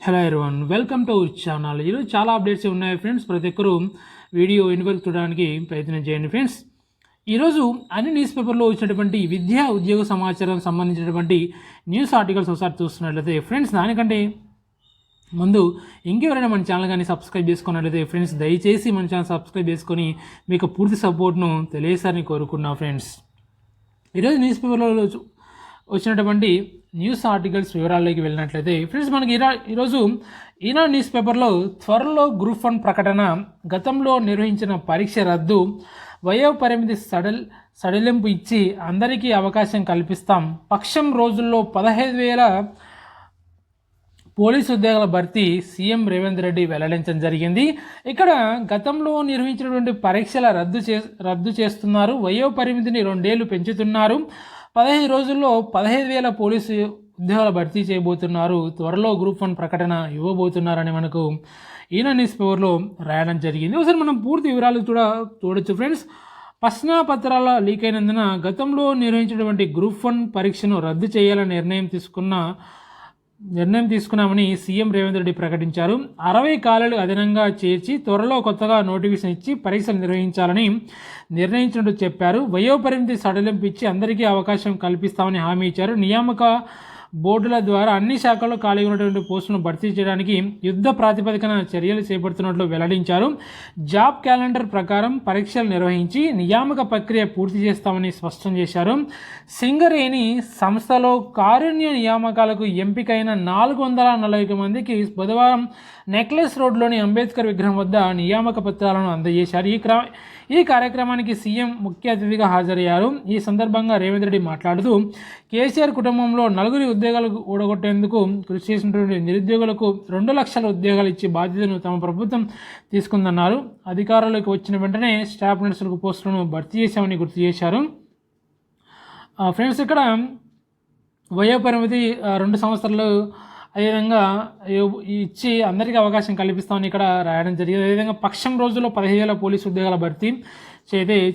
Hello everyone, welcome to our channel. ఈరోజు చాలా updates ఉన్నాయి ఫ్రెండ్స్. ప్రతి ఒక్కరూ వీడియో ఇన్వరకు చూడడానికి ప్రయత్నం చేయండి ఫ్రెండ్స్. ఈరోజు అన్ని న్యూస్ పేపర్లో వచ్చినటువంటి విద్యా ఉద్యోగ సమాచారం సంబంధించినటువంటి న్యూస్ ఆర్టికల్స్ ఒకసారి చూస్తున్నట్లయితే ఫ్రెండ్స్, దానికంటే ముందు ఇంకెవరైనా మన ఛానల్ కానీ సబ్స్క్రైబ్ చేసుకున్నట్లయితే ఫ్రెండ్స్, దయచేసి మన ఛానల్ సబ్స్క్రైబ్ చేసుకొని మీకు పూర్తి సపోర్ట్ను తెలియజేస్తారని కోరుకున్నా ఫ్రెండ్స్. ఈరోజు న్యూస్ పేపర్లో వచ్చినటువంటి న్యూస్ ఆర్టికల్స్ వివరాల్లోకి వెళ్ళినట్లయితే ఫ్రెండ్స్, మనకి ఈరోజు ఈనాడు న్యూస్ పేపర్లో త్వరలో గ్రూప్ 1 ప్రకటన, గతంలో నిర్వహించిన పరీక్ష రద్దు, వయో పరిమితి సడలింపు ఇచ్చి అందరికీ అవకాశం కల్పిస్తాం, పక్షం రోజుల్లో 15,000 పోలీసు ఉద్యోగాల భర్తీ సీఎం రేవంత్ రెడ్డి వెల్లడించడం జరిగింది. ఇక్కడ గతంలో నిర్వహించినటువంటి పరీక్షల రద్దు చేస్తున్నారు, వయో పరిమితిని 2 ఏళ్లు పెంచుతున్నారు, 15 రోజుల్లో 15,000 పోలీసు ఉద్యోగాల భర్తీ చేయబోతున్నారు, త్వరలో గ్రూప్ 1 ప్రకటన ఇవ్వబోతున్నారని మనకు ఈనాడు న్యూస్ పేపర్లో రాయడం జరిగింది. ఒకసారి మనం పూర్తి వివరాలు చూడొచ్చు ఫ్రెండ్స్. ప్రశ్నాపత్రాల లీక్ అయినందున గతంలో నిర్వహించినటువంటి గ్రూప్ 1 పరీక్షను రద్దు చేయాలని నిర్ణయం తీసుకున్నామని సీఎం రేవంత్ రెడ్డి ప్రకటించారు. 60 ఖాళీలు అదనంగా చేర్చి త్వరలో కొత్తగా నోటిఫికేషన్ ఇచ్చి పరీక్షలు నిర్వహించాలని నిర్ణయించినట్టు చెప్పారు. వయోపరిమితి సడలింపు ఇచ్చి అందరికీ అవకాశం కల్పిస్తామని హామీ ఇచ్చారు. నియామక బోర్డుల ద్వారా అన్ని శాఖల్లో ఖాళీగా ఉన్నటువంటి పోస్టులను భర్తీ చేయడానికి యుద్ధ ప్రాతిపదికన చర్యలు చేపడుతున్నట్లు వెల్లడించారు. జాబ్ క్యాలెండర్ ప్రకారం పరీక్షలు నిర్వహించి నియామక ప్రక్రియ పూర్తి చేస్తామని స్పష్టం చేశారు. సింగరేణి సంస్థలో కారుణ్య నియామకాలకు ఎంపికైన 440 మందికి బుధవారం నెక్లెస్ రోడ్లోని అంబేద్కర్ విగ్రహం వద్ద నియామక పత్రాలను అందజేశారు. ఈ కార్యక్రమానికి సీఎం ముఖ్య అతిథిగా హాజరయ్యారు. ఈ సందర్భంగా రేవంత్ రెడ్డి మాట్లాడుతూ, కేసీఆర్ కుటుంబంలో 4 ఉద్యోగాలు ఊడగొట్టేందుకు కృషి చేసినటువంటి నిరుద్యోగులకు 2 లక్షల ఉద్యోగాలు ఇచ్చే బాధ్యతను తమ ప్రభుత్వం తీసుకుందన్నారు. అధికారంలోకి వచ్చిన వెంటనే స్టాఫ్ నర్సులకు పోస్టులను భర్తీ చేశామని గుర్తు చేశారు. ఫ్రెండ్స్, ఇక్కడ వయోపరిమితి 2 సంవత్సరాలు అదేవిధంగా ఇచ్చి అందరికీ అవకాశం కల్పిస్తామని ఇక్కడ రాయడం జరిగింది. అదేవిధంగా పక్షం రోజుల్లో 15,000 పోలీసు ఉద్యోగాల భర్తీ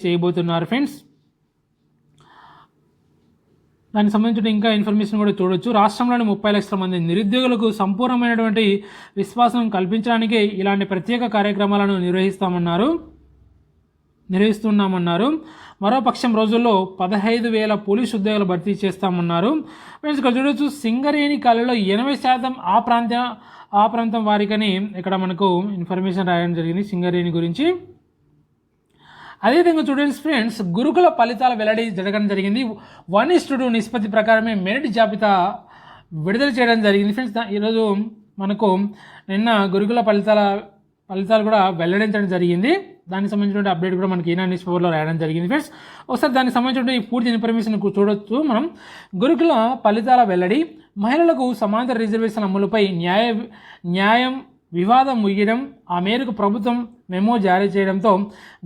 చేయబోతున్నారు ఫ్రెండ్స్. దానికి సంబంధించిన ఇంకా ఇన్ఫర్మేషన్ కూడా చూడొచ్చు. రాష్ట్రంలోని 30 లక్షల మంది నిరుద్యోగులకు సంపూర్ణమైనటువంటి విశ్వాసం కల్పించడానికి ఇలాంటి ప్రత్యేక కార్యక్రమాలను నిర్వహిస్తున్నామన్నారు. మరో పక్షం రోజుల్లో 15,000 పోలీసు ఉద్యోగాలు భర్తీ చేస్తామన్నారు. ఫ్రెండ్స్, ఇక్కడ చూడొచ్చు, సింగరేణి ఖాళీలో 80% ఆ ప్రాంతం వారికని ఇక్కడ మనకు ఇన్ఫర్మేషన్ రాయడం జరిగింది సింగరేణి గురించి. అదేవిధంగా చూడండి ఫ్రెండ్స్, గురుకుల ఫలితాల వెల్లడి జరగడం జరిగింది. 1:2 నిష్పత్తి ప్రకారమే మెరిట్ జాబితా విడుదల చేయడం జరిగింది. ఫ్రెండ్స్, ఈరోజు మనకు నిన్న గురుకుల ఫలితాలు కూడా వెల్లడించడం జరిగింది. దానికి సంబంధించిన అప్డేట్ కూడా మనకి ఈనాడు న్యూస్ పేపర్లో రాయడం జరిగింది. ఫ్రెండ్స్, ఒకసారి దానికి సంబంధించిన ఈ పూర్తి ఇన్ఫర్మేషన్ చూడొచ్చు మనం. గురుకుల ఫలితాల వెల్లడి, మహిళలకు సమాంతర రిజర్వేషన్ అమలుపై న్యాయం వివాదం ముగియడం, ఆ మేరకు ప్రభుత్వం మెమో జారీ చేయడంతో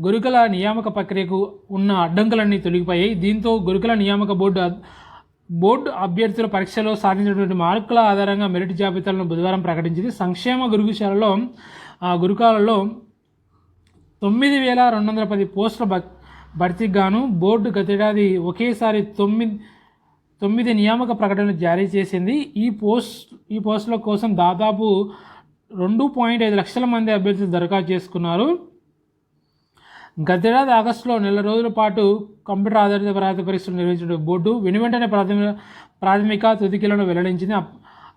గురుకుల నియామక ప్రక్రియకు ఉన్న అడ్డంకులన్నీ తొలగిపోయాయి. దీంతో గురుకుల నియామక బోర్డు అభ్యర్థుల పరీక్షలో సాధించినటువంటి మార్కుల ఆధారంగా మెరిట్ జాబితాలను బుధవారం ప్రకటించింది. సంక్షేమ గురుకులాలలో 9,210 పోస్టుల భర్తీకి గాను బోర్డు గతేడాది ఒకేసారి 9 నియామక ప్రకటనలు జారీ చేసింది. ఈ పోస్టుల కోసం దాదాపు 2.5 లక్షల మంది అభ్యర్థులు దరఖాస్తు చేసుకున్నారు. గతేడాది ఆగస్టులో నెల రోజుల పాటు కంప్యూటర్ ఆధారిత అర్హత పరీక్షలు నిర్వహించిన బోర్డు వెనువెంటనే ప్రాథమిక తుదికలను వెల్లడించింది.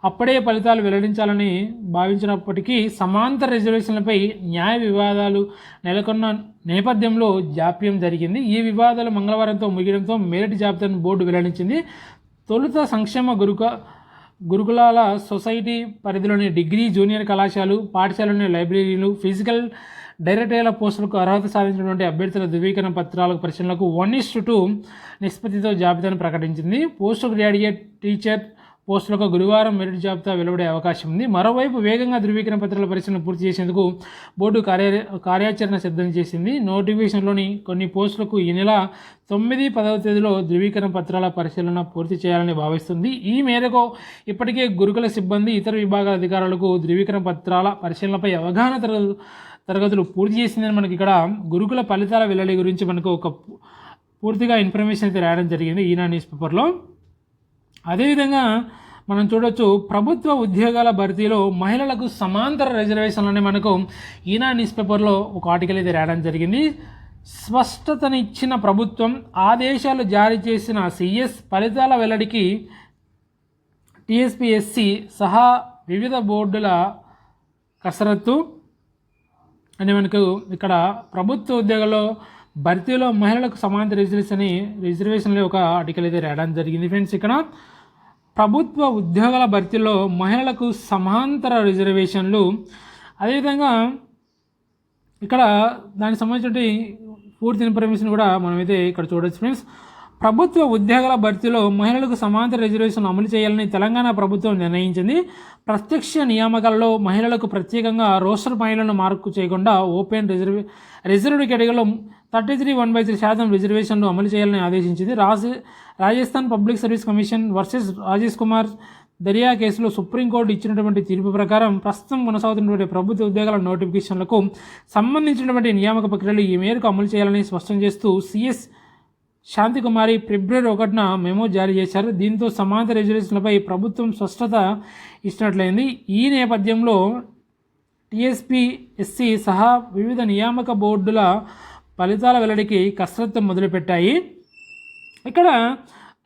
అప్పుడే ఫలితాలు వెల్లడించాలని భావించినప్పటికీ సమాంతర రిజర్వేషన్లపై న్యాయ వివాదాలు నెలకొన్న నేపథ్యంలో జాప్యం జరిగింది. ఈ వివాదాలు మంగళవారంతో ముగియడంతో మెరిట్ జాబితాను బోర్డు వెల్లడించింది. తొలుత సంక్షేమ గురుకులాల సొసైటీ పరిధిలోని డిగ్రీ, జూనియర్ కళాశాలలు, పాఠశాలలోని లైబ్రరీలు, ఫిజికల్ డైరెక్టర్ల పోస్టులకు అర్హత సాధించినటువంటి అభ్యర్థుల ధృవీకరణ పత్రాల పరిశీలనకు 1:2 నిష్పత్తితో జాబితాను ప్రకటించింది. పోస్ట్ గ్రాడ్యుయేట్ టీచర్ పోస్టులకు గురువారం మెరిట్ జాబితా వెలువడే అవకాశం ఉంది. మరోవైపు వేగంగా ధృవీకరణ పత్రాల పరిశీలన పూర్తి చేసేందుకు బోర్డు కార్యాచరణ సిద్ధం చేసింది. నోటిఫికేషన్లోని కొన్ని పోస్టులకు ఈ నెల 9, 10వ తేదీలో ధృవీకరణ పత్రాల పరిశీలన పూర్తి చేయాలని భావిస్తుంది. ఈ మేరకు ఇప్పటికే గురుకుల సిబ్బంది, ఇతర విభాగాల అధికారులకు ధృవీకరణ పత్రాల పరిశీలనపై అవగాహన తరగతులు పూర్తి చేసిందని మనకి ఇక్కడ గురుకుల ఫలితాల వెల్లడి గురించి మనకు ఒక పూర్తిగా ఇన్ఫర్మేషన్ అయితే రాయడం జరిగింది ఈనాడు న్యూస్ పేపర్లో. అదేవిధంగా మనం చూడొచ్చు ప్రభుత్వ ఉద్యోగాల భర్తీలో మహిళలకు సమాంతర రిజర్వేషన్లని మనకు ఈనాడు న్యూస్ పేపర్లో ఒక ఆర్టికల్ అయితే రాయడం జరిగింది. స్పష్టతనిచ్చిన ప్రభుత్వం, ఆదేశాలు జారీ చేసిన సిఎస్, ఫలితాల వెల్లడికి టీఎస్పీఎస్సీ సహా వివిధ బోర్డుల కసరత్తు అని మనకు ఇక్కడ ప్రభుత్వ ఉద్యోగాల్లో భర్తీలో మహిళలకు సమాంతర రిజర్వేషన్లో ఒక ఆర్టికల్ అయితే రాయడం జరిగింది. ఫ్రెండ్స్, ఇక్కడ ప్రభుత్వ ఉద్యోగాల భర్తీలో మహిళలకు సమాంతర రిజర్వేషన్లు, అదేవిధంగా ఇక్కడ దానికి సంబంధించిన పూర్తి ఇన్ఫర్మేషన్ కూడా మనమైతే ఇక్కడ చూడొచ్చు. ఫ్రెండ్స్, ప్రభుత్వ ఉద్యోగాల భర్తీలో మహిళలకు సమాంతర రిజర్వేషన్ అమలు చేయాలని తెలంగాణ ప్రభుత్వం నిర్ణయించింది. ప్రత్యక్ష నియామకాలలో మహిళలకు ప్రత్యేకంగా రోస్టర్ మహిళలను మార్కు చేయకుండా ఓపెన్ రిజర్వ్డ్ కేటగిరీలో 33.1/3% రిజర్వేషన్లు అమలు చేయాలని ఆదేశించింది. Rajasthan public service commission versus Rajesh Kumar Darya కేసులో సుప్రీంకోర్టు ఇచ్చినటువంటి తీర్పు ప్రకారం ప్రస్తుతం కొనసాగుతున్నటువంటి ప్రభుత్వ ఉద్యోగాల నోటిఫికేషన్లకు సంబంధించినటువంటి నియామక ప్రక్రియలు ఈ మేరకు అమలు చేయాలని స్పష్టం చేస్తూ సిఎస్ శాంతికుమారి ఫిబ్రవరి 1న మెమో జారీ చేశారు. దీంతో సమాంతర రిజర్వేషన్లపై ప్రభుత్వం స్పష్టత ఇచ్చినట్లయింది. ఈ నేపథ్యంలో టీఎస్పీఎస్సీ సహా వివిధ నియామక బోర్డుల ఫలితాల వెల్లడికి కసరత్తు మొదలుపెట్టాయి. ఇక్కడ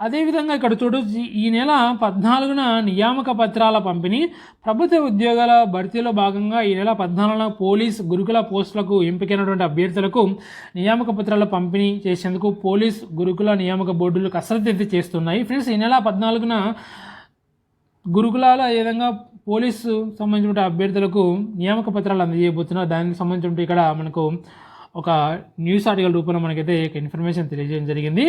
అదేవిధంగా ఇక్కడ చూడొచ్చు, ఈ నెల 14న నియామక పత్రాల పంపిణీ. ప్రభుత్వ ఉద్యోగాల భర్తీలో భాగంగా ఈ నెల 14న పోలీస్ గురుకుల పోస్టులకు ఎంపికైనటువంటి అభ్యర్థులకు నియామక పత్రాల పంపిణీ చేసేందుకు పోలీస్ గురుకుల నియామక బోర్డులు కసరత్తు అయితే చేస్తున్నాయి. ఫ్రెండ్స్, ఈ నెల 14న గురుకులాల విధంగా పోలీసు సంబంధించిన అభ్యర్థులకు నియామక పత్రాలు అందజేయబోతున్నారు. దానికి సంబంధించి ఇక్కడ మనకు ఒక న్యూస్ ఆర్టికల్ రూపంలో మనకైతే ఇన్ఫర్మేషన్ తెలియజేయడం జరిగింది.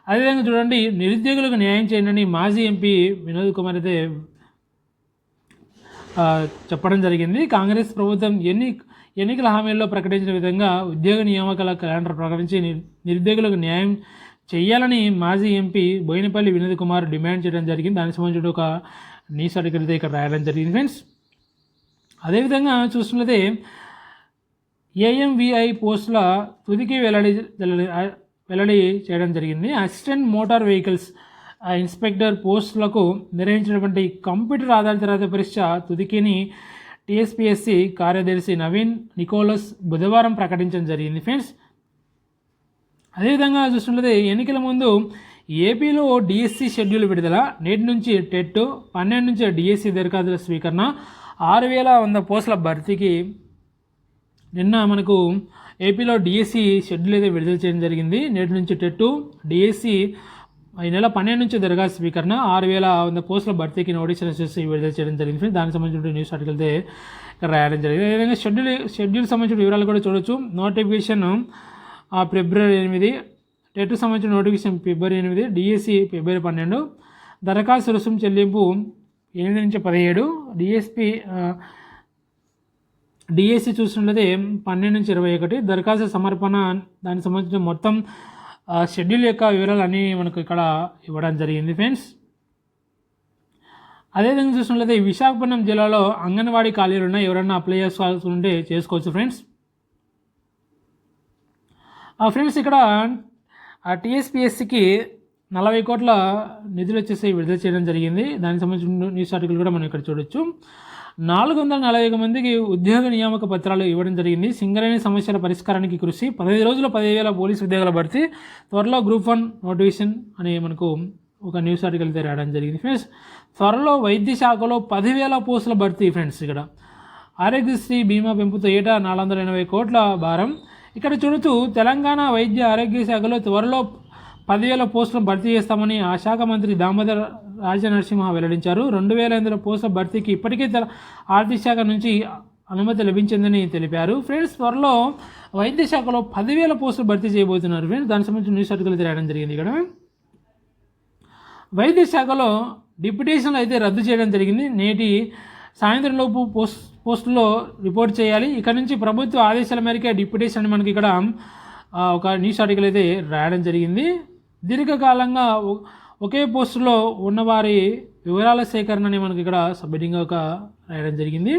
అదేవిధంగా చూడండి, నిరుద్యోగులకు న్యాయం చేయండి మాజీ ఎంపీ వినోద్ కుమార్ అయితే చెప్పడం జరిగింది. కాంగ్రెస్ ప్రభుత్వం ఎన్నికల హామీల్లో ప్రకటించిన విధంగా ఉద్యోగ నియామకాల క్యాలెండర్ ప్రకటించి నిరుద్యోగులకు న్యాయం చేయాలని మాజీ ఎంపీ బోయినపల్లి వినోద్ కుమార్ డిమాండ్ చేయడం జరిగింది. దానికి సంబంధించిన ఒక న్యూస్ ఆర్టికల్ అయితే ఇక్కడ రాయడం జరిగింది. ఫ్రెండ్స్, అదేవిధంగా చూస్తున్నదే ఏఎంవిఐ పోస్టుల తుదికి వెల్లడి చేయడం జరిగింది. అసిస్టెంట్ మోటార్ వెహికల్స్ ఇన్స్పెక్టర్ పోస్టులకు నిర్వహించినటువంటి కంప్యూటర్ ఆధారిత రాత పరీక్ష తుదికిని టీఎస్పీఎస్సీ కార్యదర్శి నవీన్ నికోలస్ బుధవారం ప్రకటించడం జరిగింది. ఫ్రెండ్స్, అదేవిధంగా చూస్తున్నది ఎన్నికల ముందు ఏపీలో డిఎస్సి షెడ్యూల్ విడుదల. నేటి నుంచి టెట్, 12 నుంచి డిఎస్సి దరఖాస్తుల స్వీకరణ. 6,100 పోస్టుల భర్తీకి నిన్న మనకు ఏపీలో డిఎస్సి షెడ్యూల్ అయితే విడుదల చేయడం జరిగింది. నేటి నుంచి టెట్, డిఎస్సి ఈ నెల 12 నుంచి దరఖాస్తు స్వీకరణ. 6,100 పోస్టుల భర్తీకి నోటీసులు చేసి విడుదల చేయడం జరిగింది. దానికి సంబంధించిన న్యూస్ ఆర్టికల్ అయితే రాయడం జరిగింది. అదేవిధంగా షెడ్యూల్ సంబంధించిన వివరాలు కూడా చూడొచ్చు. నోటిఫికేషన్ ఫిబ్రవరి 8, టెట్ సంబంధించిన నోటిఫికేషన్ ఫిబ్రవరి 8, డిఎస్సి ఫిబ్రవరి 12, దరఖాస్తు రుసుము చెల్లింపు 8 నుంచి 17, డిఎస్సి చూసినట్లయితే 12 నుంచి 21, దరఖాస్తు సమర్పణ దానికి సంబంధించిన మొత్తం షెడ్యూల్ యొక్క వివరాలు అన్నీ మనకు ఇక్కడ ఇవ్వడం జరిగింది. ఫ్రెండ్స్, అదేవిధంగా చూసినట్లయితే విశాఖపట్నం జిల్లాలో అంగన్వాడీ ఖాళీలు ఉన్నాయి. ఎవరైనా అప్లై చేసుకోవాల్సి ఉంటే చేసుకోవచ్చు. ఫ్రెండ్స్, ఇక్కడ టీఎస్పీఎస్సీకి 40 కోట్ల నిధులు వచ్చేసి విడుదల చేయడం జరిగింది. దానికి సంబంధించిన న్యూస్ ఆర్టికల్ కూడా మనం ఇక్కడ చూడొచ్చు. 441 మందికి ఉద్యోగ నియామక పత్రాలు ఇవ్వడం జరిగింది. సింగరేణి సమస్యల పరిష్కారానికి కృషి. 15 రోజుల్లో 10,000 పోలీసు ఉద్యోగాల భర్తీ. త్వరలో గ్రూప్ 1 నోటిఫికేషన్ అని మనకు ఒక న్యూస్ ఆర్టికల్ అయితే రాయడం జరిగింది. ఫ్రెండ్స్, త్వరలో వైద్య శాఖలో 10,000 పోస్టుల భర్తీ. ఫ్రెండ్స్, ఇక్కడ ఆరోగ్యశ్రీ బీమా పెంపుతో ఏటా 480 కోట్ల భారం. ఇక్కడ చూడొచ్చు, తెలంగాణ వైద్య ఆరోగ్య శాఖలో త్వరలో 10,000 పోస్టులను భర్తీ చేస్తామని ఆ శాఖ మంత్రి దామోదర్ రాజనరసింహ వెల్లడించారు. 2,500 పోస్టుల భర్తీకి ఇప్పటికే ఆర్థిక శాఖ నుంచి అనుమతి లభించిందని తెలిపారు. ఫ్రెండ్స్, త్వరలో వైద్య శాఖలో 10,000 పోస్టులు భర్తీ చేయబోతున్నారు. ఫ్రెండ్స్, దానికి సంబంధించిన న్యూస్ ఆర్టికల్ అయితే రాయడం జరిగింది. ఇక్కడ వైద్య శాఖలో డిప్యుటేషన్లు అయితే రద్దు చేయడం జరిగింది. నేటి సాయంత్రంలోపు పోస్టులో రిపోర్ట్ చేయాలి. ఇక్కడ నుంచి ప్రభుత్వ ఆదేశాల మేరకే డిప్యుటేషన్ మనకి ఇక్కడ ఒక న్యూస్ ఆర్టికల్ అయితే రాయడం జరిగింది. దీర్ఘకాలంగా ఒకే పోస్టులో ఉన్నవారి వివరాల సేకరణని మనకి ఇక్కడ సబ్మిటింగ్గా ఒక రాయడం జరిగింది.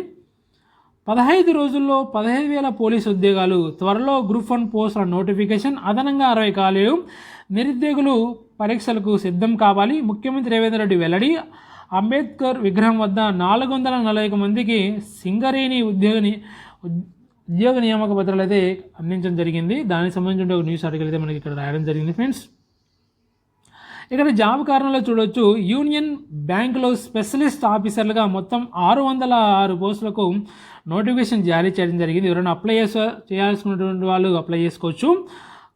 15 రోజుల్లో 15,000 పోలీసు ఉద్యోగాలు. త్వరలో గ్రూప్ 1 పోస్టుల నోటిఫికేషన్. అదనంగా 60 ఖాళీలు. నిరుద్యోగులు పరీక్షలకు సిద్ధం కావాలి. ముఖ్యమంత్రి రేవంత్ రెడ్డి వెల్లడి. అంబేద్కర్ విగ్రహం వద్ద 441 మందికి సింగరేణి ఉద్యోగ నియామక పత్రాలు అయితే అందించడం జరిగింది. దానికి సంబంధించిన ఒక న్యూస్ ఆర్టికల్ అయితే మనకి ఇక్కడ రాయడం జరిగింది ఫ్రెండ్స్. ఇక్కడ జాబ్ కారణంలో చూడవచ్చు, యూనియన్ బ్యాంకులో స్పెషలిస్ట్ ఆఫీసర్లుగా మొత్తం 606 పోస్టులకు నోటిఫికేషన్ జారీ చేయడం జరిగింది. ఎవరైనా అప్లై చేయాల్సినటువంటి వాళ్ళు అప్లై చేసుకోవచ్చు.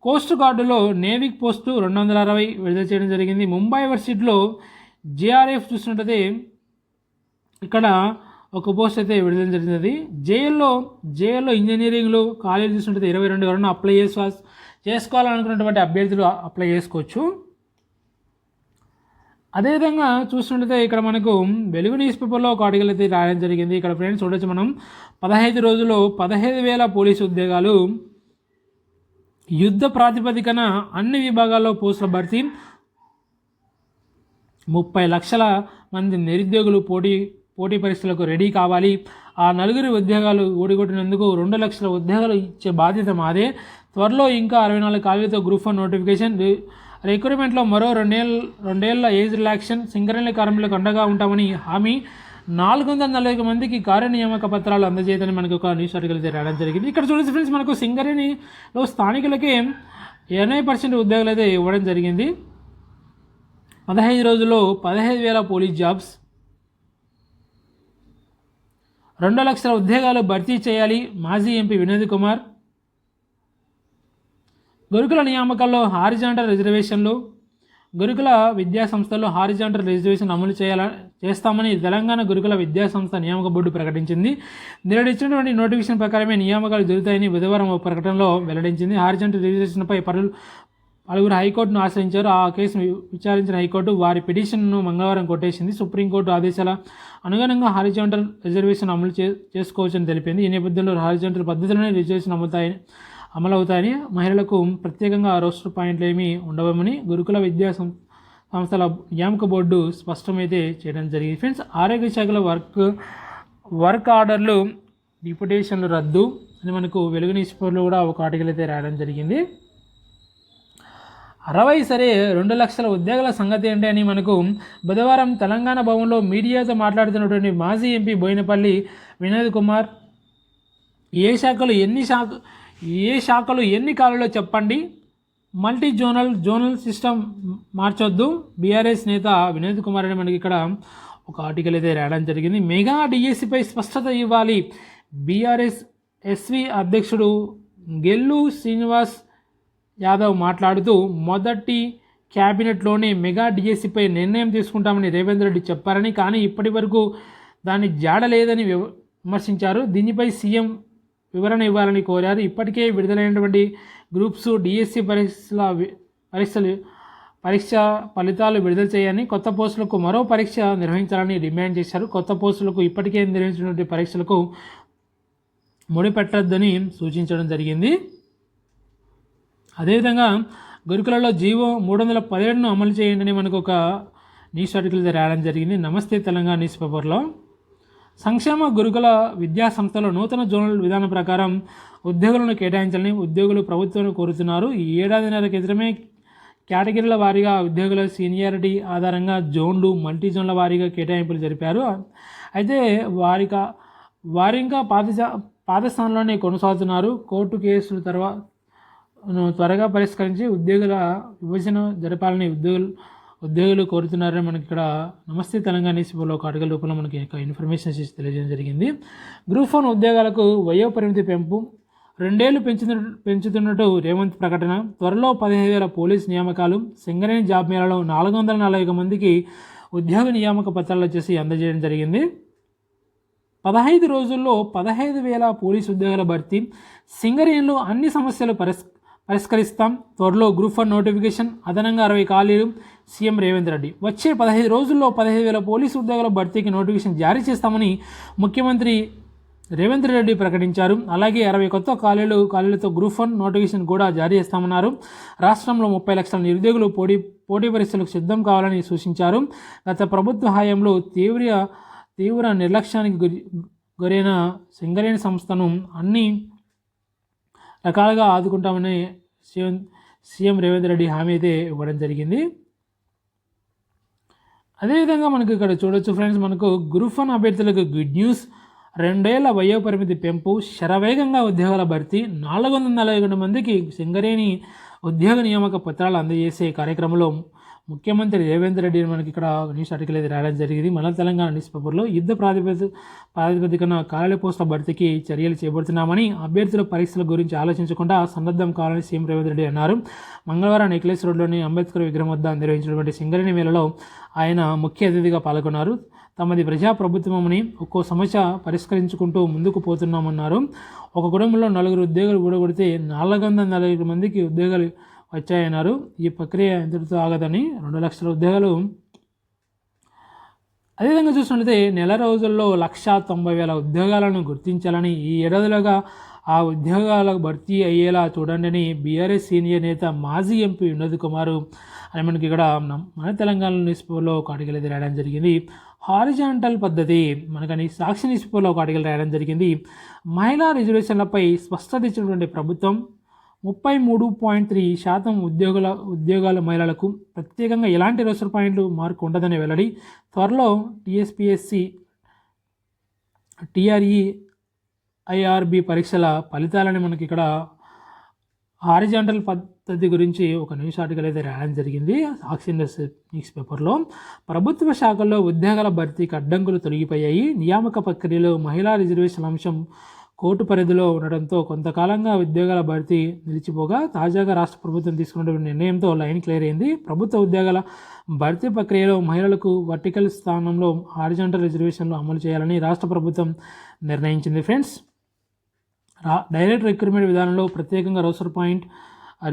కోస్ట్ గార్డులో నేవీ పోస్టు 260 విడుదల చేయడం జరిగింది. ముంబై యూనివర్సిటీలో జేఆర్ఎఫ్ చూసినట్టయితే ఇక్కడ ఒక పోస్ట్ అయితే విడుదల జరిగింది. జేఎల్లో ఇంజనీరింగ్లో కాలేజీ చూసినట్టయితే 22 ఎవరైనా అప్లై చేసుకోవాలనుకున్నటువంటి అభ్యర్థులు అప్లై చేసుకోవచ్చు. అదేవిధంగా చూసినట్లయితే ఇక్కడ మనకు వెలుగు న్యూస్ పేపర్లో ఒక ఆర్టికల్ అయితే రాయడం జరిగింది. ఇక్కడ ఫ్రెండ్స్ చూడొచ్చు మనం 15 రోజుల్లో 15,000 పోలీసు ఉద్యోగాలు, యుద్ధ ప్రాతిపదికన అన్ని విభాగాల్లో పోస్టుల భర్తీ, 30 లక్షల మంది నిరుద్యోగులు పోటీ పరీక్షలకు రెడీ కావాలి. ఆ 4 ఉద్యోగాలు ఓడిగొట్టినందుకు 2 లక్షల ఉద్యోగాలు ఇచ్చే బాధ్యత మాదే. త్వరలో ఇంకా 64 ఖాళీలతో గ్రూప్ 1 నోటిఫికేషన్. రిక్రూట్మెంట్లో మరో రెండేళ్ల ఏజ్ రిలాక్షన్. సింగరేణి కార్మికులకు అండగా ఉంటామని హామీ. 440 మందికి కార్యనియామక పత్రాలు అందజేయదని మనకు ఒక న్యూస్ ఆర్టికల్ అయితే రావడం జరిగింది. ఇక్కడ చూడండి ఫ్రెండ్స్, మనకు సింగరేణిలో స్థానికులకే 80% ఉద్యోగాలు అయితే ఇవ్వడం జరిగింది. 15 రోజుల్లో 15,000 పోలీస్ జాబ్స్, 2 లక్షల ఉద్యోగాలు భర్తీ చేయాలి. మాజీ ఎంపీ వినోద్ కుమార్. గురుకుల నియామకాల్లో హారిజాంటల్ రిజర్వేషన్లు. గురుకుల విద్యాసంస్థల్లో హారిజాంటల్ రిజర్వేషన్ అమలు చేస్తామని తెలంగాణ గురుకుల విద్యాసంస్థ నియామక బోర్డు ప్రకటించింది. నేడు ఇచ్చినటువంటి నోటిఫికేషన్ ప్రకారమే నియామకాలు జరుగుతాయని బుధవారం ఒక ప్రకటనలో వెల్లడించింది. హారిజాంటల్ రిజర్వేషన్పై పలువురు హైకోర్టును ఆశ్రయించారు. ఆ కేసును విచారించిన హైకోర్టు వారి పిటిషన్ను మంగళవారం కొట్టేసింది. సుప్రీంకోర్టు ఆదేశాల అనుగుణంగా హారిజాంటల్ రిజర్వేషన్ అమలు చేసుకోవచ్చని తెలిపింది. ఈ నేపథ్యంలో హారిజాంటల్ పద్ధతిలోనే రిజర్వేషన్ అమలవుతాయని, మహిళలకు ప్రత్యేకంగా రోస్టర్ పాయింట్లు ఏమీ ఉండవని గురుకుల విద్యా సంస్థల నియామక బోర్డు స్పష్టమైతే చేయడం జరిగింది. ఫ్రెండ్స్, ఆరోగ్య శాఖలో వర్క్ ఆర్డర్లు, డిప్యుటేషన్లు రద్దు అని మనకు వెలుగు న్యూస్ పేపర్లో కూడా ఒక ఆర్టికల్ అయితే రాయడం జరిగింది. 2 లక్షల ఉద్యోగాల సంగతి ఏంటి అని మనకు బుధవారం తెలంగాణ భవన్లో మీడియాతో మాట్లాడుతున్నటువంటి మాజీ ఎంపీ బోయినపల్లి వినోద్ కుమార్, ఏ శాఖలు ఎన్ని కాలంలో చెప్పండి, జోనల్ సిస్టమ్ మార్చొద్దు. బీఆర్ఎస్ నేత వినోద్ కుమార్ అని మనకి ఇక్కడ ఒక ఆర్టికల్ అయితే రాయడం జరిగింది. మెగా డిఎస్సిపై స్పష్టత ఇవ్వాలి. బీఆర్ఎస్ ఎస్వి అధ్యక్షుడు గెల్లు శ్రీనివాస్ యాదవ్ మాట్లాడుతూ, మొదటి క్యాబినెట్లోనే మెగా డిఎస్సిపై నిర్ణయం తీసుకుంటామని రేవంత్ రెడ్డి చెప్పారని, కానీ ఇప్పటి వరకు దాన్ని జాడలేదని విమర్శించారు. దీనిపై సీఎం వివరణ ఇవ్వాలని కోరారు. ఇప్పటికే విడుదలైనటువంటి గ్రూప్స్ డిఎస్సి పరీక్ష ఫలితాలు విడుదల చేయాలని, కొత్త పోస్టులకు మరో పరీక్ష నిర్వహించాలని డిమాండ్ చేశారు. కొత్త పోస్టులకు ఇప్పటికే నిర్వహించినటువంటి పరీక్షలకు ముడిపెట్టొద్దని సూచించడం జరిగింది. అదేవిధంగా గురుకులలో జీవో 317ను అమలు చేయండి అని మనకు ఒక న్యూస్ ఆర్టికల్ రాయడం జరిగింది. నమస్తే తెలంగాణ న్యూస్ పేపర్లో. సంక్షేమ గురుకుల విద్యా సంస్థలో నూతన జోనల్ విధానం ప్రకారం ఉద్యోగులను కేటాయించాలని ఉద్యోగులు ప్రభుత్వాన్ని కోరుతున్నారు. ఈ ఏడాదిన్నర క్రితమే కేటగిరీల వారీగా ఉద్యోగుల సీనియారిటీ ఆధారంగా జోన్లు, మల్టీ జోన్ల వారీగా కేటాయింపులు జరిపారు. అయితే వారింకా పాత స్థానంలోనే కొనసాగుతున్నారు. కోర్టు కేసులు త్వరగా పరిష్కరించి ఉద్యోగుల విభజన జరపాలని ఉద్యోగులు కోరుతున్నారని మనకి ఇక్కడ నమస్తే తెలంగాణ న్యూస్లో ఒక ఆర్టికల్ రూపంలో మనకి ఇన్ఫర్మేషన్ ఇచ్చి తెలియజేయడం జరిగింది. గ్రూప్ 1 ఉద్యోగాలకు వయోపరిమితి పెంపు 2 ఏళ్లు పెంచుతున్నట్టు రేవంత్ ప్రకటన. త్వరలో 15,000 పోలీస్ నియామకాలు. సింగరేణి జాబ్ మేళలో 441 మందికి ఉద్యోగ నియామక పత్రాలు వచ్చేసి అందజేయడం జరిగింది. 15 రోజుల్లో 15,000 పోలీసు ఉద్యోగాల భర్తీ. సింగరేణిలో అన్ని సమస్యలు పరిష్కరిస్తాం. త్వరలో గ్రూప్ 1 నోటిఫికేషన్. అదనంగా 60 ఖాళీలు. సీఎం రేవంత్ రెడ్డి. వచ్చే 15 రోజుల్లో 15,000 పోలీసు ఉద్యోగాల భర్తీకి నోటిఫికేషన్ జారీ చేస్తామని ముఖ్యమంత్రి రేవంత్ రెడ్డి ప్రకటించారు. అలాగే 60 కొత్త ఖాళీలతో గ్రూప్ 1 నోటిఫికేషన్ కూడా జారీ చేస్తామన్నారు. రాష్ట్రంలో 30 లక్షల నిరుద్యోగులు పోటీ పరీక్షలకు సిద్ధం కావాలని సూచించారు. గత ప్రభుత్వ హయాంలో తీవ్ర నిర్లక్ష్యానికి గురైన సింగరేణి సంస్థను అన్ని రకాలుగా ఆదుకుంటామని సీఎం రేవంత్ రెడ్డి హామీ అయితే ఇవ్వడం జరిగింది. అదేవిధంగా మనకు ఇక్కడ చూడొచ్చు ఫ్రెండ్స్, మనకు గ్రూప్ 1 అభ్యర్థులకు గుడ్ న్యూస్. 2 ఏళ్ల వయోపరిమితి పెంపు, శరవేగంగా ఉద్యోగాల భర్తీ, 441 మందికి సింగరేణి ఉద్యోగ నియామక పత్రాలు అందజేసే కార్యక్రమంలో ముఖ్యమంత్రి రేవంత్ రెడ్డి మనకి ఇక్కడ న్యూస్ ఆర్టికల్ అయితే రాయడం జరిగింది. మన తెలంగాణ న్యూస్ పేపర్లో యుద్ధ ప్రాతిపదికన ఖాళీ పోస్టుల భర్తీకి చర్యలు చేపడుతున్నామని, అభ్యర్థుల పరీక్షల గురించి ఆలోచించకుండా సన్నద్ధం కావాలని సీఎం రేవంత్ రెడ్డి అన్నారు. మంగళవారం నెక్లెస్ రోడ్లోని అంబేద్కర్ విగ్రహం వద్ద నిర్వహించినటువంటి సింగరేణి మేళలో ఆయన ముఖ్య అతిథిగా పాల్గొన్నారు. తమది ప్రజాప్రభుత్వమని ఒక్కో సమస్య పరిష్కరించుకుంటూ ముందుకు పోతున్నామన్నారు. ఒక కుటుంబంలో 4 ఉద్యోగాలు ఊడగొడితే 440 మందికి ఉద్యోగాలు వచ్చాయన్నారు. ఈ ప్రక్రియ ఇంతటితో ఆగదని 2 లక్షల ఉద్యోగాలు. అదేవిధంగా చూసినట్లయితే నెల రోజుల్లో 190,000 ఉద్యోగాలను గుర్తించాలని, ఈ ఏడాదిలోగా ఆ ఉద్యోగాల భర్తీ అయ్యేలా చూడండి బీఆర్ఎస్ సీనియర్ నేత మాజీ ఎంపీ వినోద్ కుమార్ అని మనకి ఇక్కడ మన తెలంగాణ న్యూస్ పేపర్లో ఒక ఆర్టికల్ అయితే రాయడం జరిగింది. హారిజాంటల్ పద్ధతి మనకని సాక్షి న్యూస్ పేపర్లో ఒక ఆర్టికల్ రాయడం జరిగింది. మహిళా రిజర్వేషన్లపై స్పష్టత ఇచ్చినటువంటి ప్రభుత్వం 33.3% ఉద్యోగాల మహిళలకు ప్రత్యేకంగా ఎలాంటి రోస్టర్ పాయింట్లు మార్కు ఉండదని వెల్లడి. త్వరలో టీఎస్పీఎస్సీ, టీఆర్ఈ, ఐఆర్బి పరీక్షల ఫలితాలని మనకి ఇక్కడ హారిజాంటల్ పద్ధతి గురించి ఒక న్యూస్ ఆర్టికల్ అయితే రాయడం జరిగింది సాక్షి న్యూస్ పేపర్లో. ప్రభుత్వ శాఖల్లో ఉద్యోగాల భర్తీకి అడ్డంకులు తొలగిపోయాయి. నియామక ప్రక్రియలో మహిళా రిజర్వేషన్ అంశం కోర్టు పరిధిలో ఉండడంతో కొంతకాలంగా ఉద్యోగాల భర్తీ నిలిచిపోగా, తాజాగా రాష్ట్ర ప్రభుత్వం తీసుకున్న నిర్ణయంతో లైన్ క్లియర్ అయింది. ప్రభుత్వ ఉద్యోగాల భర్తీ ప్రక్రియలో మహిళలకు వర్టికల్ స్థానంలో హారిజాంటల్ రిజర్వేషన్లు అమలు చేయాలని రాష్ట్ర ప్రభుత్వం నిర్ణయించింది. ఫ్రెండ్స్, డైరెక్ట్ రిక్రూట్మెంట్ విధానంలో ప్రత్యేకంగా రోస్టర్ పాయింట్,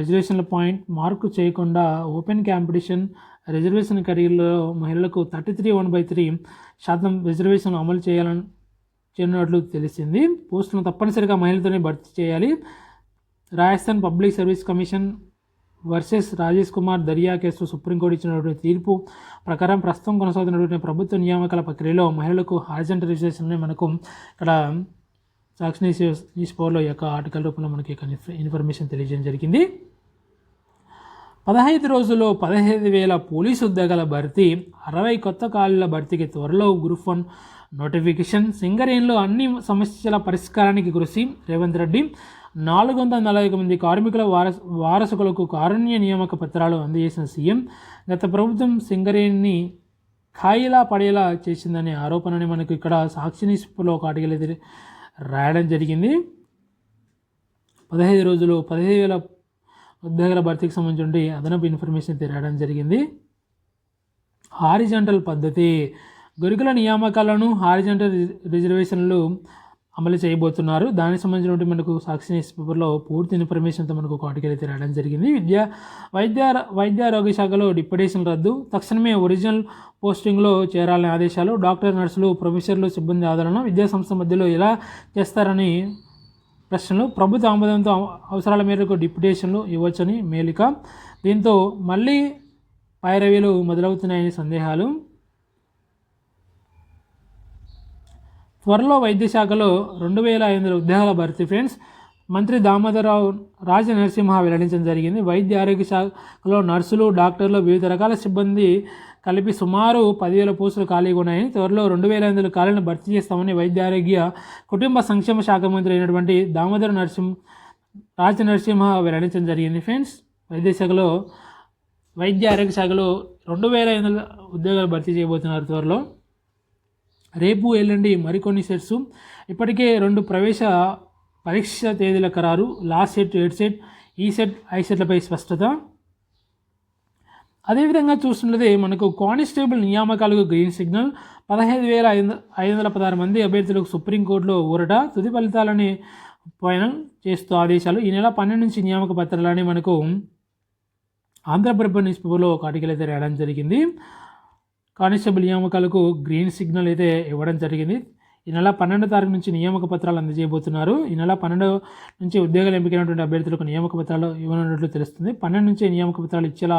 రిజర్వేషన్ల పాయింట్ మార్కు చేయకుండా ఓపెన్ కాంపిటీషన్ రిజర్వేషన్ కేటగిరీలో మహిళలకు 33.1/3% రిజర్వేషన్లు అమలు చేయనున్నట్లు తెలిసింది. పోస్టులను తప్పనిసరిగా మహిళలతోనే భర్తీ చేయాలి. Rajasthan public service commission versus Rajesh Kumar Dariya case supreme court ఇచ్చినటువంటి తీర్పు ప్రకారం ప్రస్తుతం కొనసాగుతున్నటువంటి ప్రభుత్వ నియామకాల ప్రక్రియలో మహిళలకు హారిజాంటల్ రిజర్వేషన్ మనకు ఇక్కడ సాక్షి న్యూస్ పేపర్లో యొక్క ఆర్టికల్ రూపంలో మనకి ఇన్ఫర్మేషన్ తెలియజేయడం జరిగింది. 15 రోజుల్లో 15,000 పోలీసు ఉద్యోగాల భర్తీ, 60 కొత్త ఖాళీల భర్తీకి త్వరలో గ్రూప్ 1 నోటిఫికేషన్. సింగరేణిలో అన్ని సమస్యల పరిష్కారానికి కృషి రేవంత్ రెడ్డి. 440 మంది కార్మికుల వారసులకు కారుణ్య నియామక పత్రాలు అందజేసిన సీఎం. గత ప్రభుత్వం సింగరేణిని ఖాయిలా పడేలా చేసిందనే ఆరోపణని మనకు ఇక్కడ సాక్షి న్యూస్లో ఒక ఆర్టికల్ అయితే రాయడం జరిగింది. 15 రోజులు 15,000 ఉద్యోగాల భర్తీకి సంబంధించి అదనపు ఇన్ఫర్మేషన్ అయితే రాయడం జరిగింది. హారిజాంటల్ పద్ధతి, గురుకుల నియామకాలను హారిజాంటల్ రిజర్వేషన్లు అమలు చేయబోతున్నారు. దానికి సంబంధించినటువంటి మనకు సాక్షి న్యూస్ పేపర్లో పూర్తి ఇన్ఫర్మేషన్తో మనకు ఒక ఆర్టికల్ అయితే రాయడం జరిగింది. వైద్య ఆరోగ్య శాఖలో డిప్యుటేషన్ రద్దు, తక్షణమే ఒరిజినల్ పోస్టింగ్లో చేరాలని ఆదేశాలు. డాక్టర్, నర్సులు, ప్రొఫెసర్లు, సిబ్బంది ఆదరణ విద్యాసంస్థ మధ్యలో ఎలా చేస్తారని ప్రశ్నలు. ప్రభుత్వ ఆమోదంతో అవసరాల మేరకు డిప్యుటేషన్లు ఇవ్వచ్చని మేలిక. దీంతో మళ్ళీ పైరవీలు మొదలవుతున్నాయని సందేహాలు. త్వరలో వైద్య శాఖలో 2,500 ఉద్యోగాల భర్తీ. ఫ్రెండ్స్, మంత్రి దామోదరరావు రాజనరసింహ వెల్లడించడం జరిగింది. వైద్య ఆరోగ్య శాఖలో నర్సులు, డాక్టర్లు, వివిధ రకాల సిబ్బంది కలిపి సుమారు 10,000 పోస్టులు ఖాళీగా ఉన్నాయని, త్వరలో 2,500 ఖాళీలను భర్తీ చేస్తామని వైద్య ఆరోగ్య కుటుంబ సంక్షేమ శాఖ మంత్రి అయినటువంటి దామోదర రాజనరసింహ వెల్లడించడం జరిగింది. ఫ్రెండ్స్, వైద్య ఆరోగ్య శాఖలో 2,500 ఉద్యోగాలు భర్తీ చేయబోతున్నారు త్వరలో. రేపు ఎల్లుండి మరికొన్ని సెట్స్. ఇప్పటికే 2 ప్రవేశ పరీక్ష తేదీల ఖరారు. లాస్ట్ సెట్, హెడ్ సెట్, ఈ సెట్, ఐ సెట్లపై స్పష్టత. అదేవిధంగా చూస్తున్నది మనకు కానిస్టేబుల్ నియామకాలకు గ్రీన్ సిగ్నల్. 15,516 మంది అభ్యర్థులకు సుప్రీంకోర్టులో ఊరట. తుది ఫలితాలని ఫైనల్ చేస్తూ ఆదేశాలు. ఈ నెల 12 నుంచి నియామక పత్రాలని మనకు ఆంధ్రప్రభ న్యూస్ పేపర్లో ఒక ఆర్టికల్ అయితే రాయడం జరిగింది. కానిస్టేబుల్ నియామకాలకు గ్రీన్ సిగ్నల్ అయితే ఇవ్వడం జరిగింది. ఈ నెల 12వ తారీఖు నుంచి నియామక పత్రాలు అందజేయబోతున్నారు. ఈ నెల 12 నుంచి ఉద్యోగాలు ఎంపికైనటువంటి అభ్యర్థులకు నియామక పత్రాలు ఇవ్వనున్నట్లు తెలుస్తుంది. 12 నుంచి నియామక పత్రాలు ఇచ్చేలా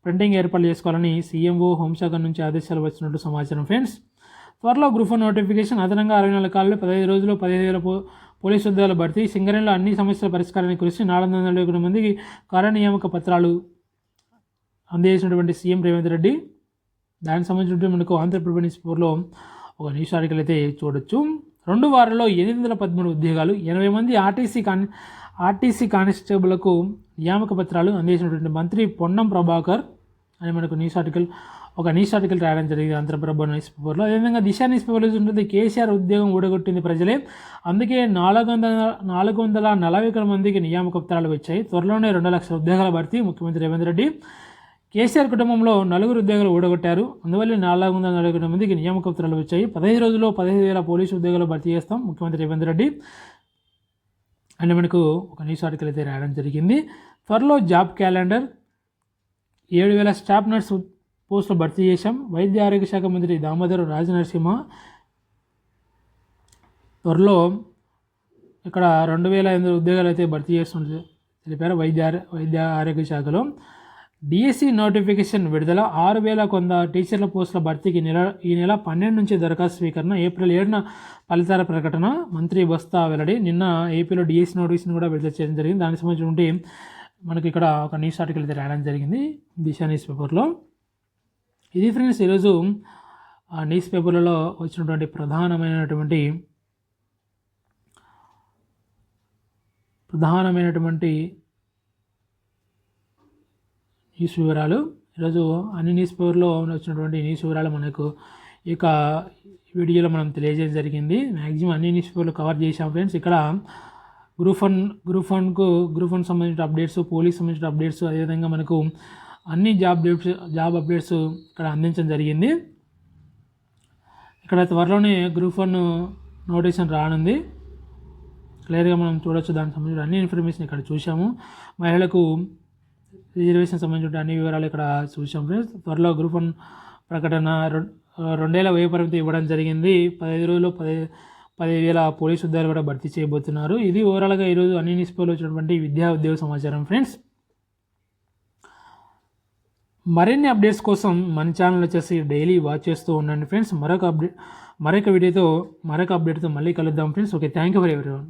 ప్రింటింగ్ ఏర్పాటు చేసుకోవాలని సీఎంఓ హోంశాఖ నుంచి ఆదేశాలు వచ్చినట్లు సమాచారం. ఫ్రెండ్స్, త్వరలో గ్రూప్ 1 నోటిఫికేషన్. అదనంగా 64 కాలంలో 15 రోజుల్లో 15,000 పోలీసు ఉద్యోగాల భర్తీ. సింగరేణిలో అన్ని సమస్యల పరిష్కారానికి కృషి. 441 మందికి కార్య నియామక పత్రాలు అందజేసినటువంటి సీఎం రేవంత్ రెడ్డి. దానికి సంబంధించి మనకు ఆంధ్రప్రభ న్యూస్ పేపర్లో ఒక న్యూస్ ఆర్టికల్ అయితే చూడొచ్చు. 2 వారాల్లో 813 ఉద్యోగాలు, 80 మంది ఆర్టీసీ కానిస్టేబుల్కు నియామక పత్రాలు అందించినటువంటి మంత్రి పొన్నం ప్రభాకర్ అని మనకు న్యూస్ ఆర్టికల్ రాయడం జరిగింది ఆంధ్రప్రభ న్యూస్ పేపర్లో. అదేవిధంగా దిశ న్యూస్ పేపర్లో ఉంటుంది కేసీఆర్ ఉద్యోగం ఊడగొట్టింది ప్రజలే, అందుకే 441 మందికి నియామక పత్రాలు వచ్చాయి, త్వరలోనే 2 లక్షల ఉద్యోగాల భర్తీ. ముఖ్యమంత్రి రేవంత్ రెడ్డి కేసీఆర్ కుటుంబంలో 4 ఉద్యోగాలు ఊడగొట్టారు, అందువల్ల 441 మందికి నియామక పత్రాలు వచ్చాయి. 15 రోజుల్లో 15,000 పోలీసు ఉద్యోగాలు భర్తీ చేస్తాం ముఖ్యమంత్రి రేవంత్ రెడ్డి అని మనకు ఒక న్యూస్ ఆర్టికల్ అయితే రాయడం జరిగింది. త్వరలో జాబ్ క్యాలెండర్, 7,000 స్టాఫ్ నర్స్ పోస్టులు భర్తీ చేశాం. వైద్య ఆరోగ్య శాఖ మంత్రి దామోదర్ రాజనరసింహ త్వరలో ఇక్కడ 2,500 ఉద్యోగాలు అయితే భర్తీ చేస్తుంటే తెలిపారు వైద్య ఆరోగ్య శాఖలో. డిఎస్సి నోటిఫికేషన్ విడుదల, 6,000 కొంత టీచర్ల పోస్టుల భర్తీకి ఈ నెల 12 నుంచి దరఖాస్తు స్వీకరణ, ఏప్రిల్ 7న ఫలితాల ప్రకటన. మంత్రి బస్తా వెల్లడి. నిన్న ఏపీలో డిఎస్సి నోటిఫికేషన్ కూడా విడుదల చేయడం జరిగింది. దానికి సంబంధించి మనకి ఇక్కడ ఒక న్యూస్ ఆర్టికల్ అయితే రాయడం జరిగింది దిశ న్యూస్ పేపర్లో. ఇది ఫ్రెండ్స్ ఈరోజు న్యూస్ పేపర్లలో వచ్చినటువంటి ప్రధానమైనటువంటి న్యూస్ వివరాలు. ఈరోజు అన్ని న్యూస్ పేపర్లో వచ్చినటువంటి న్యూస్ వివరాలు మనకు ఇక వీడియోలో మనం తెలియజేయడం జరిగింది. మ్యాక్సిమం అన్ని న్యూస్ పేపర్లు కవర్ చేసాం ఫ్రెండ్స్. ఇక్కడ గ్రూప్ వన్ సంబంధించిన అప్డేట్స్, పోలీస్ సంబంధించిన అప్డేట్స్, అదేవిధంగా మనకు అన్ని జాబ్ అప్డేట్స్ ఇక్కడ అందించడం జరిగింది. ఇక్కడ త్వరలోనే గ్రూప్ 1 నోటిఫికేషన్ రానుంది, క్లియర్గా మనం చూడొచ్చు. దానికి సంబంధించిన అన్ని ఇన్ఫర్మేషన్ ఇక్కడ చూసాము. మహిళలకు రిజర్వేషన్ సంబంధించిన అన్ని వివరాలు ఇక్కడ చూసాం ఫ్రెండ్స్. త్వరలో గ్రూప్ 1 ప్రకటన, 2,000 వ్యయ పరిమితి ఇవ్వడం జరిగింది. 15 రోజుల్లో 10,000 పోలీసు ఉద్యోగాలు కూడా భర్తీ చేయబోతున్నారు. ఇది ఓవరాల్గా ఈరోజు అన్ని న్యూస్ పేపర్లో వచ్చినటువంటి విద్యా ఉద్యోగ సమాచారం ఫ్రెండ్స్. మరిన్ని అప్డేట్స్ కోసం మన ఛానల్ వచ్చేసి డైలీ వాచ్ చేస్తూ ఉండండి ఫ్రెండ్స్. మరొక అప్డేట్తో మళ్ళీ కలుద్దాం friends. Okay, thank you for everyone.